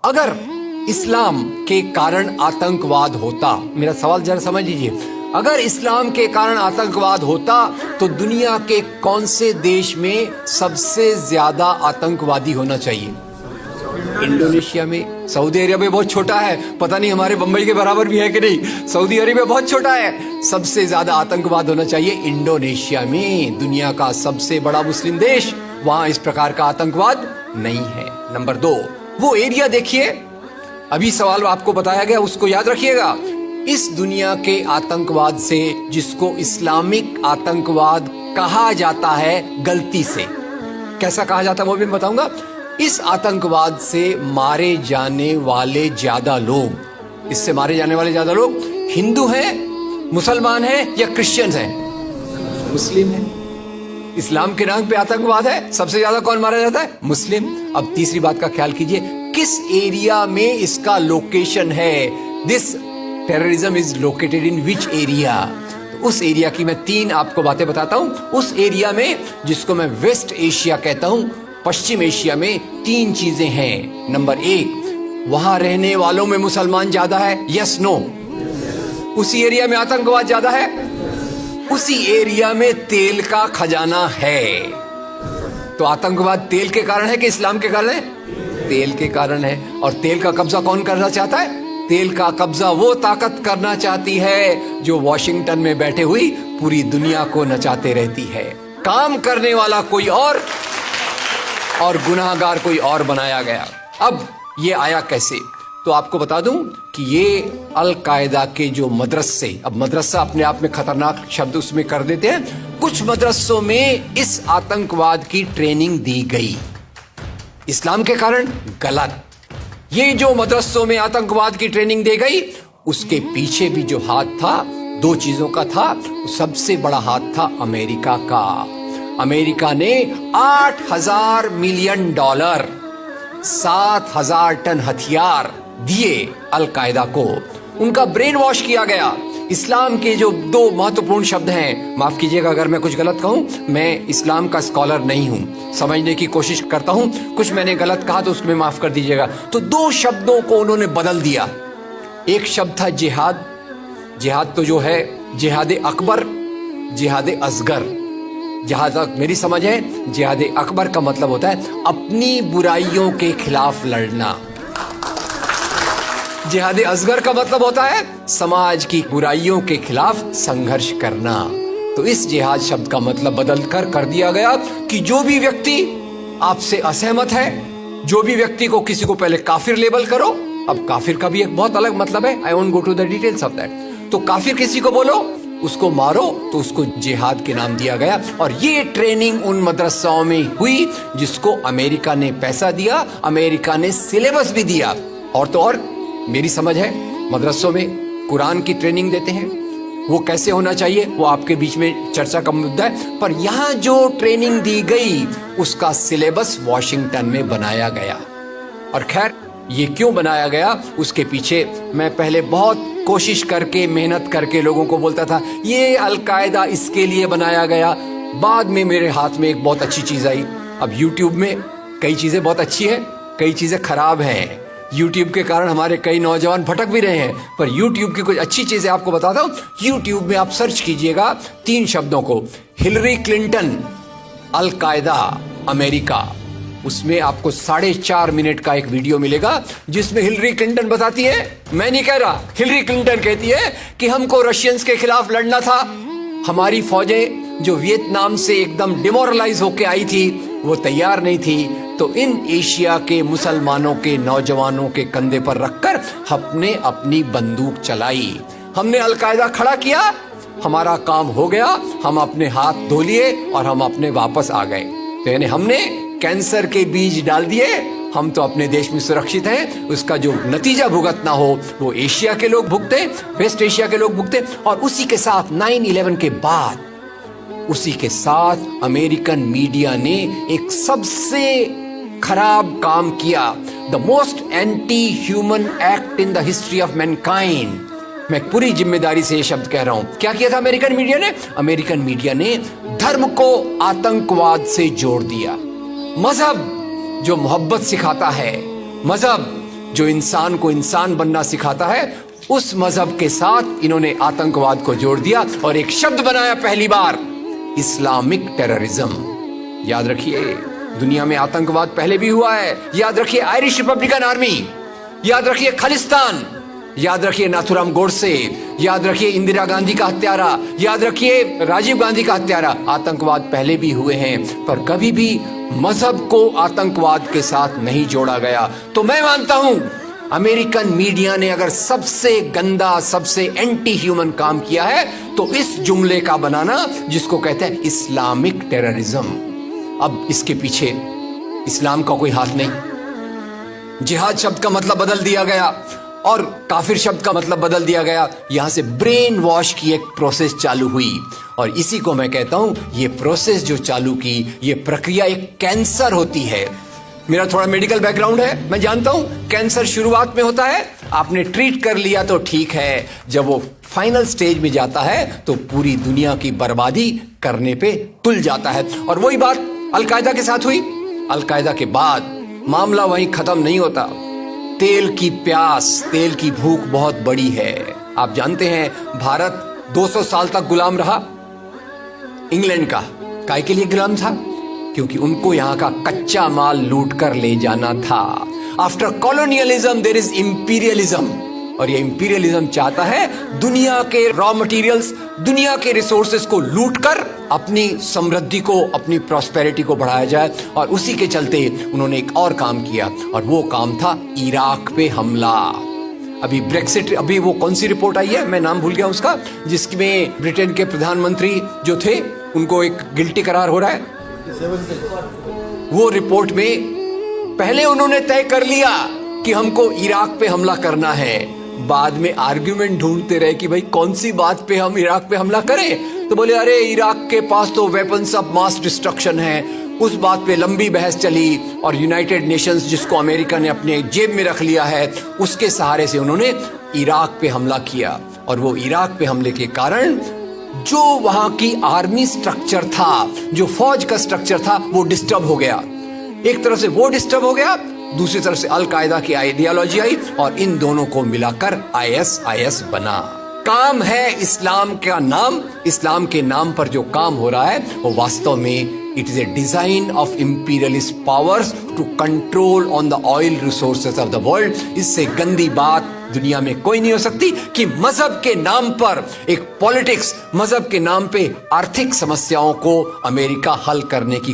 अगर इस्लाम के कारण आतंकवाद होता, मेरा सवाल जरा समझ लीजिए, अगर इस्लाम के कारण आतंकवाद होता तो दुनिया के कौन से देश में सबसे ज्यादा आतंकवादी होना चाहिए? इंडोनेशिया में। सऊदी अरेबिया बहुत छोटा है, पता नहीं हमारे बंबई के बराबर भी है कि नहीं। सऊदी अरेबिया बहुत छोटा है, सबसे ज्यादा आतंकवाद होना चाहिए इंडोनेशिया में, दुनिया का सबसे बड़ा मुस्लिम देश। वहां इस प्रकार का आतंकवाद नहीं है। नंबर 2, वो एरिया देखिए, अभी सवाल आपको बताया गया उसको याद रखिएगा। इस दुनिया के आतंकवाद से, जिसको इस्लामिक आतंकवाद कहा जाता है गलती से, कैसा कहा जाता है वो भी बताऊंगा। इस आतंकवाद से मारे जाने वाले ज्यादा लोग, इससे मारे जाने वाले ज्यादा लोग हिंदू हैं, मुसलमान हैं या क्रिश्चियंस हैं? मुस्लिम हैं। इस्लाम के नाम पे आतंकवाद है, सबसे ज्यादा कौन मारा जाता है? मुस्लिम। अब तीसरी बात का ख्याल कीजिए, किस एरिया में इसका लोकेशन है? This terrorism is located in which area? उस एरिया की मैं 3 आपको बातें बताता हूं। उस एरिया में, जिसको मैं वेस्ट एशिया कहता हूं, पश्चिम एशिया में 3 चीजें हैं। नंबर 1, वहां रहने वालों में मुसलमान ज्यादा है, यस नो? उसी एरिया में आतंकवाद ज्यादा है, उसी एरिया में तेल का खजाना है। तो आतंकवाद तेल के कारण है कि इस्लाम के कारण है? तेल के कारण है। और तेल का कब्जा कौन करना चाहता है? तेल का कब्जा वो ताकत करना चाहती है जो वॉशिंगटन में बैठे हुई पूरी दुनिया को नचाते रहती है। काम करने वाला कोई और गुनाहगार कोई और बनाया गया। अब ये आया कैसे? तो आपको बता दूं कि ये अल कायदा के जो मदरसे, अब मदरसा अपने आप में खतरनाक शब्द उसमें कर देते हैं, कुछ मदरसों में इस आतंकवाद की ट्रेनिंग दी गई। इस्लाम के कारण गलत। ये जो मदरसों में आतंकवाद की ट्रेनिंग दी गई, उसके पीछे भी जो हाथ था 2 चीजों का था। सबसे बड़ा हाथ था अमेरिका का। अमेरिका ने $8,000 मिलियन, 7,000 टन हथियार दिए अल कायदा को। उनका ब्रेन वॉश किया गया। इस्लाम के जो 2 महत्वपूर्ण शब्द हैं, माफ कीजिएगा अगर मैं कुछ गलत कहूं, मैं इस्लाम का स्कॉलर नहीं हूं, समझने की कोशिश करता हूं, कुछ मैंने गलत कहा तो उसमें माफ कर दीजिएगा। तो 2 शब्दों को उन्होंने बदल दिया। एक शब्द था जिहाद। जिहाद तो जो है जिहाद अकबर, जिहाद असगर। जहां तक मेरी समझ है, जिहाद अकबर का मतलब होता है अपनी बुराइयों के खिलाफ लड़ना। जिहाद असगर का मतलब होता है समाज की बुराइयों के खिलाफ संघर्ष करना। तो इस जिहाद शब्द का मतलब बदल कर दिया गया कि जो भी व्यक्ति आपसे असहमत है, जो भी व्यक्ति को किसी को पहले काफिर लेबल करो। अब काफिर का भी एक बहुत अलग मतलब है, I won't go to the details of that. तो काफिर किसी को बोलो, उसको मारो, तो उसको जिहाद के नाम दिया गया। और ये ट्रेनिंग उन मदरसाओं में हुई जिसको अमेरिका ने पैसा दिया, अमेरिका ने सिलेबस भी दिया। और तो और मेरी समझ है, मदरसों में कुरान की ट्रेनिंग देते हैं। वो कैसे होना चाहिए वो आपके बीच में चर्चा का मुद्दा है, पर यहां जो ट्रेनिंग दी गई उसका सिलेबस वॉशिंगटन में बनाया गया। और खैर, ये क्यों बनाया गया उसके पीछे मैं पहले बहुत कोशिश करके, मेहनत करके लोगों को बोलता था ये अल कायदा इसके लिए बनाया गया। बाद में मेरे हाथ में एक बहुत अच्छी चीज आई। अब यूट्यूब में कई चीजें बहुत अच्छी हैं, कई चीजें खराब हैं। यूट्यूब के कारण हमारे कई नौजवान भटक भी रहे हैं, पर यूट्यूब की कुछ अच्छी चीजें आपको बताता हूं। यूट्यूब में आप सर्च कीजिएगा 3 शब्दों को, हिलरी क्लिंटन, अल कायदा, अमेरिका। उसमें आपको 4.5 मिनट का एक वीडियो मिलेगा जिसमें हिलरी क्लिंटन बताती है, मैं नहीं कह रहा, हिलरी क्लिंटन कहती है कि हमको रशियंस के खिलाफ लड़ना था। हमारी फौजें जो वियतनाम से एकदम डिमोरलाइज होके आई थी वो तैयार नहीं थी। तो इन एशिया के मुसलमानों के नौजवानों के कंधे पर रखकर हमने अपनी बंदूक चलाई, हमने अल कायदा खड़ा किया, हमारा काम हो गया, हम अपने हाथ धो लिए और हम अपने वापस आ गए। तो यानी हमने कैंसर के बीज डाल दिए, हम तो अपने देश में सुरक्षित हैं। उसका जो नतीजा भुगतना हो वो एशिया के लोग भुगते, वेस्ट एशिया के लोग भुगते। और उसी के साथ 9/11 के बाद, उसी के साथ अमेरिकन मीडिया ने एक सबसे खराब काम किया, the most anti human act in the history of Mankind. मैं पूरी जिम्मेदारी से ये शब्द कह रहा हूं। क्या किया था अमेरिकन मीडिया ने? अमेरिकन मीडिया ने धर्म को आतंकवाद से जोड़ दिया। मजहब जो मोहब्बत सिखाता है, मजहब जो इंसान को इंसान बनना सिखाता है, उस मजहब के साथ इन्होंने आतंकवाद को जोड़ दिया और एक शब्द बनाया पहली बार, इस्लामिक टेररिज्म। याद रखिए, दुनिया में आतंकवाद पहले भी हुआ है। याद रखिए आयरिश रिपब्लिकन आर्मी, याद रखिए खालिस्तान, याद रखिए नाथुराम गोडसे, याद रखिए इंदिरा गांधी का हत्यारा, याद रखिए राजीव गांधी का हत्यारा। आतंकवाद पहले भी हुए हैं, पर कभी भी मजहब को आतंकवाद के साथ नहीं जोड़ा गया। तो मैं मानता हूं, अमेरिकन मीडिया ने अगर सबसे गंदा, सबसे एंटी ह्यूमन काम किया है, तो इस जुमले का बनाना जिसको कहते हैं इस्लामिक टेररिज्म। अब इसके पीछे इस्लाम का कोई हाथ नहीं। जिहाद शब्द का मतलब बदल दिया गया और काफिर शब्द का मतलब बदल दिया गया। यहां से ब्रेन वॉश की एक प्रोसेस चालू हुई और इसी को मैं कहता हूं, ये प्रोसेस जो चालू की, ये प्रक्रिया एक कैंसर होती है। मेरा थोड़ा मेडिकल बैकग्राउंड है, मैं जानता हूं कैंसर शुरुआत में होता है, आपने ट्रीट कर लिया तो ठीक है, जब वो फाइनल स्टेज में जाता है तो पूरी दुनिया की बर्बादी करने पे तुल जाता है। और वही बात अलकायदा के साथ हुई। अलकायदा के बाद मामला वहीं खत्म नहीं होता। तेल की प्यास, तेल की भूख बहुत बड़ी है। आप जानते हैं भारत 200 साल तक गुलाम रहा इंग्लैंड का। काय के लिए गुलाम था? क्योंकि उनको यहां का कच्चा माल लूट कर ले जाना था। After colonialism there is imperialism, और ये इंपीरियलिज्म चाहता है दुनिया के रॉ मटेरियल्स, दुनिया के रिसोर्सेस को लूट कर अपनी समृद्धि को, अपनी प्रॉस्पेरिटी को बढ़ाया जाए। और उसी के चलते उन्होंने एक और काम किया, और वो काम था इराक पे हमला। अभी ब्रेक्सिट, अभी वो कौन सी रिपोर्ट आई है, मैं नाम भूल गया उसका, जिसमें ब्रिटेन के प्रधानमंत्री जो थे उनको एक गिल्टी करार हो रहा है। वो रिपोर्ट में पहले उन्होंने तय कर लिया कि हमको इराक पे हमला करना है, बाद में आर्ग्यूमेंट ढूंढते रहे कि भाई कौन सी बात पे हम इराक पे हमला करें। तो बोले अरे इराक के पास तो वेपन्स ऑफ मास डिस्ट्रक्शन है। उस बात पे लंबी बहस चली और यूनाइटेड नेशंस, जिसको अमेरिका ने अपने जेब में रख लिया है, उसके सहारे से उन्होंने इराक पे हमला किया। और वो इराक पे हमले के कारण जो वहां की आर्मी स्ट्रक्चर था, जो फौज का स्ट्रक्चर था, वो डिस्टर्ब हो गया। एक तरफ से वो डिस्टर्ब हो गया, दूसरी तरफ से अलकायदा की आइडियोलॉजी आई और इन दोनों को मिलाकर ISIS बना। काम है इस्लाम का नाम, इस्लाम के नाम पर जो काम हो रहा है वो वास्तव में it is a design of imperialist powers to control on the oil resources of the world. इससे गंदी बात दुनिया में कोई नहीं हो सकती कि मजहब के नाम पर एक पॉलिटिक्स, मजहब के नाम पे आर्थिक समस्याओं को अमेरिका हल करने की